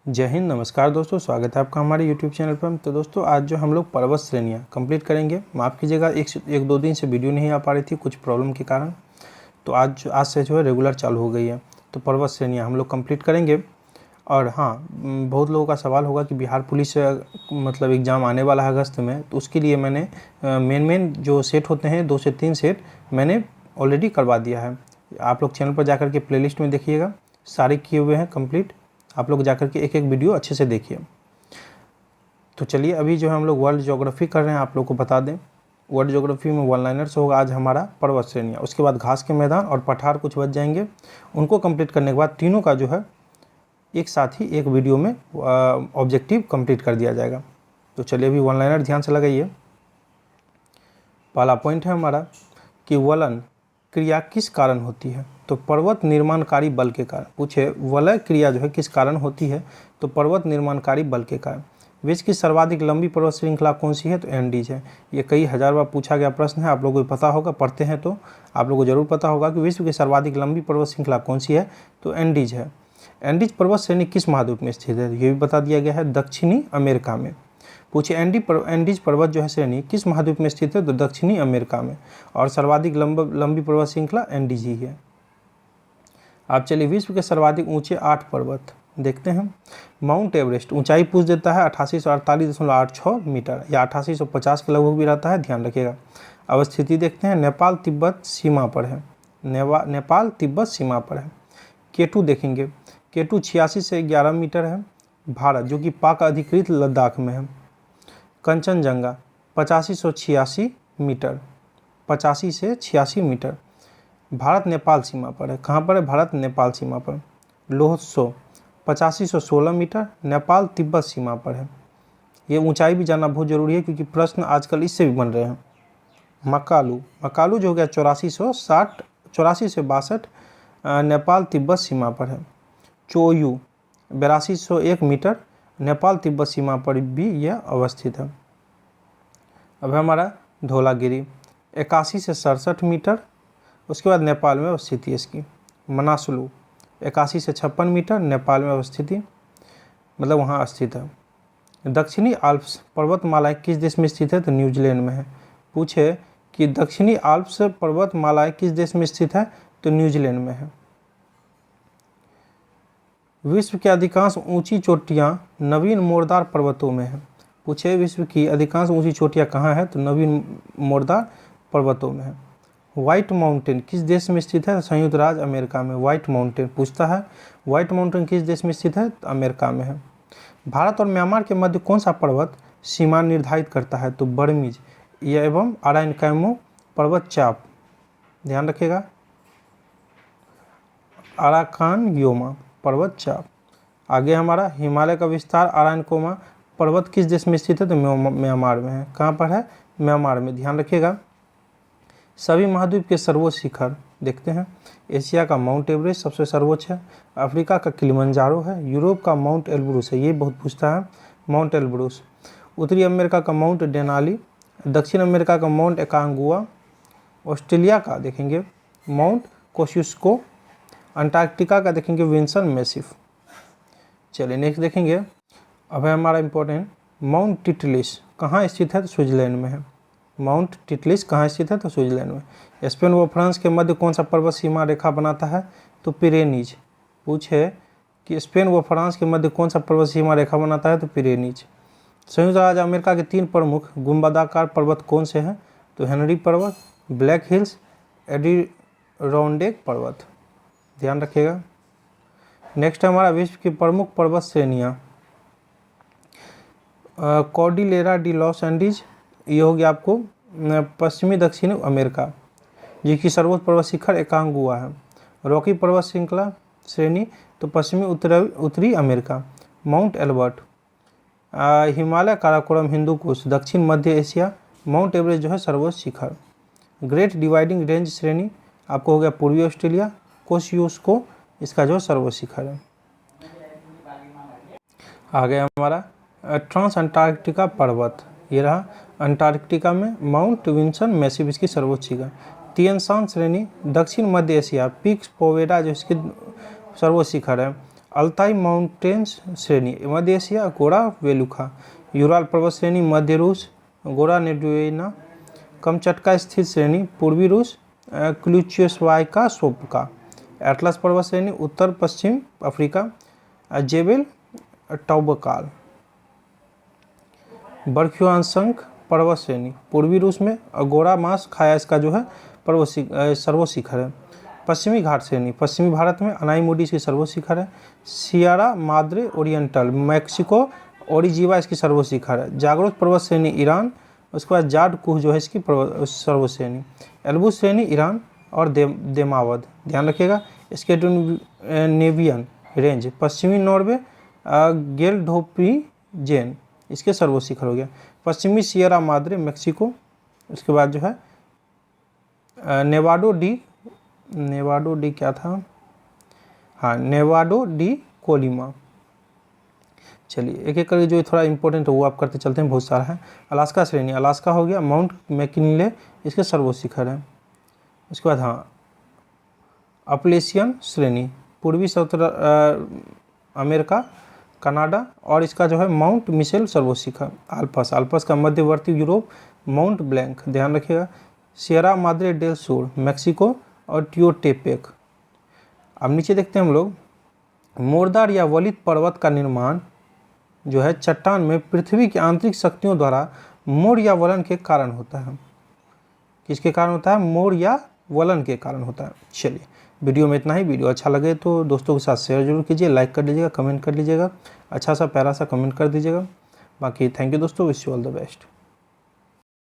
जय हिंद, नमस्कार दोस्तों, स्वागत है आपका हमारे YouTube चैनल पर। तो दोस्तों आज जो हम लोग पर्वत श्रेणियाँ कंप्लीट करेंगे, माफ़ कीजिएगा एक दो दिन से वीडियो नहीं आ पा रही थी कुछ प्रॉब्लम के कारण। तो आज से जो है रेगुलर चालू हो गई है। तो पर्वत श्रेणियाँ हम लोग कंप्लीट करेंगे। और हाँ, बहुत लोगों का सवाल होगा कि बिहार पुलिस मतलब एग्ज़ाम आने वाला है अगस्त में, तो उसके लिए मैंने मेन जो सेट होते हैं 2 से 3 सेट मैंने ऑलरेडी करवा दिया है। आप लोग चैनल पर जाकर के प्लेलिस्ट में देखिएगा, सारे किए हुए हैं कंप्लीट। आप लोग जाकर के एक एक वीडियो अच्छे से देखिए। तो चलिए अभी जो है हम लोग वर्ल्ड ज्योग्राफी कर रहे हैं, आप लोग को बता दें। वर्ल्ड ज्योग्राफी में वन लाइनर्स होगा आज हमारा पर्वत श्रेणियाँ, उसके बाद घास के मैदान और पठार कुछ बच जाएंगे। उनको कंप्लीट करने के बाद तीनों का जो है एक साथ ही एक वीडियो में ऑब्जेक्टिव कंप्लीट कर दिया जाएगा। तो चलिए अभी वन लाइनर ध्यान से लगाइए। पहला पॉइंट है हमारा कि वलन क्रिया किस कारण होती है। तो पर्वत निर्माणकारी बल के कारण। पूछे वलय क्रिया जो है किस कारण होती है, तो पर्वत निर्माणकारी बल के कारण। विश्व की सर्वाधिक लंबी पर्वत श्रृंखला कौन सी है, तो एंडीज है। ये कई हजार बार पूछा गया प्रश्न है, आप लोगों को पता होगा, पढ़ते हैं तो आप लोगों को जरूर पता होगा कि विश्व की सर्वाधिक लंबी पर्वत श्रृंखला कौन सी है, तो एंडीज है। एंडीज पर्वत श्रेणी किस महाद्वीप में स्थित है, ये भी बता दिया गया है, दक्षिणी अमेरिका में। पूछे एंडीज पर्वत जो है श्रेणी किस महाद्वीप में स्थित है, तो दक्षिणी अमेरिका में। और सर्वाधिक लंबी पर्वत श्रृंखला एंडीज ही है। आप चलिए विश्व के सर्वाधिक ऊंचे 8 पर्वत देखते हैं। माउंट एवरेस्ट ऊंचाई पूछ देता है 8848.86 मीटर या 8850 के लगभग भी रहता है, ध्यान रखिएगा। अवस्थिति देखते हैं, नेपाल तिब्बत सीमा पर है। नेपाल तिब्बत सीमा पर है। केटू देखेंगे, केटू 86 से 11 मीटर है, भारत, जो कि पाक अधिकृत लद्दाख में है। कंचनजंगा 8586 मीटर, 85 से 86 मीटर, भारत नेपाल सीमा पर है। कहाँ पर है, भारत नेपाल सीमा पर। लोहत्सो 8516 मीटर, नेपाल तिब्बत सीमा पर है। ये ऊंचाई भी जानना बहुत जरूरी है क्योंकि प्रश्न आजकल इससे भी बन रहे हैं। मकालू जो हो गया 84 से 62 नेपाल तिब्बत सीमा पर है। चोयू 8201 मीटर, नेपाल तिब्बत सीमा पर भी यह अवस्थित है। अब हमारा धौलागिरी 81 से 67 मीटर, उसके बाद नेपाल में अवस्थित है इसकी। मनासलू 81 से 56 मीटर, नेपाल में अवस्थिति, मतलब वहाँ स्थित है। दक्षिणी आल्प्स पर्वतमालाएं किस देश में स्थित है, तो न्यूजीलैंड में है। पूछे कि दक्षिणी आल्प्स पर्वतमालाएं किस देश में स्थित है, तो न्यूजीलैंड में है। विश्व की अधिकांश ऊंची चोटियां नवीन मोरदार पर्वतों में है। पूछे विश्व की अधिकांश ऊंची चोटियां कहाँ है, तो नवीन मोरदार पर्वतों में है। व्हाइट माउंटेन किस देश में स्थित है, संयुक्त राज्य अमेरिका में। व्हाइट माउंटेन पूछता है, व्हाइट माउंटेन किस देश में स्थित है, तो अमेरिका में है। भारत और म्यांमार के मध्य कौन सा पर्वत सीमा निर्धारित करता है, तो बर्मीज एवं अराकानयमो पर्वत चाप, ध्यान रखिएगा, अराकानयमो पर्वत चाप। आगे हमारा हिमालय का विस्तार अराकानयमो पर्वत किस देश में स्थित है, तो म्यांमार में है। कहाँ पर है, म्यांमार में, ध्यान रखिएगा। सभी महाद्वीप के सर्वोच्च शिखर देखते हैं। एशिया का माउंट एवरेस्ट सबसे सर्वोच्च है, अफ्रीका का किलिमंजारो है, यूरोप का माउंट एल्ब्रूस है, ये बहुत पूछता है, माउंट एल्ब्रूस। उत्तरी अमेरिका का माउंट डेनाली, दक्षिण अमेरिका का माउंट एकांगुआ, ऑस्ट्रेलिया का देखेंगे माउंट कोस्युस्को, अंटार्कटिका का देखेंगे विंसन मैसिफ। चलिए नेक्स्ट देखेंगे। अब है हमारा इम्पोर्टेंट माउंट टिटलिस कहाँ स्थित है, तो स्विट्जरलैंड में है। माउंट टिटलिस कहाँ स्थित है, तो स्विट्जरलैंड में। स्पेन व फ्रांस के मध्य कौन सा पर्वत सीमा रेखा बनाता है, तो पिरेनीज। पूछे कि स्पेन व फ्रांस के मध्य कौन सा पर्वत सीमा रेखा बनाता है, तो पिरेनीज। संयुक्त राज्य अमेरिका के 3 प्रमुख गुंबदाकार पर्वत कौन से हैं, तो हेनरी पर्वत, ब्लैक हिल्स, एडिरोंडेक पर्वत, ध्यान रखिएगा। नेक्स्ट हमारा विश्व की प्रमुख पर्वत श्रेणियाँ। कॉर्डिलेरा डी लॉस एंडीज, ये हो गया आपको पश्चिमी दक्षिणी अमेरिका, जिसकी सर्वोच्च पर्वत शिखर एकांगुआ है। रॉकी पर्वत श्रृंखला श्रेणी, तो पश्चिमी उत्तरी America. Mount Elbert, Himalaya, Karakoram, Hindu Kush, दक्षिण मध्य एशिया। माउंट एवरेस्ट जो है सर्वोच्च शिखर। ग्रेट डिवाइडिंग रेंज श्रेणी आपको हो गया पूर्वी ऑस्ट्रेलिया, कोस्युस्को, इसका जो सर्वोच्च शिखर है। आ गया हमारा ट्रांस अंटार्कटिका पर्वत, ये रहा अंटार्कटिका में, माउंट विंसन मैसिव इसकी सर्वोच्च शिखर। तिएनशान श्रेणी दक्षिण मध्य एशिया, पिक्स पोवेरा जो इसकी सर्वोच्च शिखर है। अल्ताई माउंटेन्स श्रेणी मध्य एशिया गोरा वेलुखा, यूराल पर्वत श्रेणी मध्य रूस गोरा नेडुएना, कमचटका स्थित श्रेणी पूर्वी रूस क्लूचेस्वाइका सोपका, एटलस पर्वत श्रेणी उत्तर पश्चिम अफ्रीका जेबेल टॉबकाल, बर्ख्युआनसंग पर्वत श्रेणी पूर्वी रूस में अगोरा मास खाया इसका जो है सर्वशिखर है। पश्चिमी घाट श्रेणी पश्चिमी भारत में अनाईमुडी इसकी सर्वशिखर है। सियरा माद्रे ओरिएंटल मैक्सिको ओरिजिवा इसकी सर्वशिखर है। जागरूक पर्वत श्रेणी ईरान, उसके बाद जाड कुह जो है इसकी सर्व श्रेणी। एल्बुस श्रेणी ईरान और देमावद ध्यान रखिएगा। स्कैंडिनेवियन रेंज पश्चिमी नॉर्वे गेल्डोप्रीजेन इसके सर्वशिखर हो गया। पश्चिमी सियरा माद्रे मेक्सिको, उसके बाद जो है नेवाडो डी क्या था, हाँ नेवाडो डी कोलिमा। चलिए एक एक करके जो थोड़ा इंपॉर्टेंट है वो आप करते चलते हैं, बहुत सारा है। अलास्का श्रेणी अलास्का हो गया, माउंट मैकिनले इसके सर्वशिखर है। उसके बाद हाँ अपलेशियन श्रेणी पूर्वी उत्तर अमेरिका कनाडा और इसका जो है माउंट मिशेल सर्वशिखर। आल्पस का मध्यवर्ती यूरोप माउंट ब्लैंक ध्यान रखिएगा। सियरा माद्रे डेल सुर मेक्सिको और टियोटेपेक। अब नीचे देखते हैं हम लोग, मोरदार या वलित पर्वत का निर्माण जो है चट्टान में पृथ्वी की आंतरिक शक्तियों द्वारा मोड़ या वलन के कारण होता है। किसके कारण होता है? मोड़ या वलन के कारण होता है। चलिए वीडियो में इतना ही। वीडियो अच्छा लगे तो दोस्तों के साथ शेयर जरूर कीजिए, लाइक कर लीजिएगा, कमेंट कर लीजिएगा, अच्छा सा प्यारा सा कमेंट कर दीजिएगा। बाकी थैंक यू दोस्तों, wish you all the best.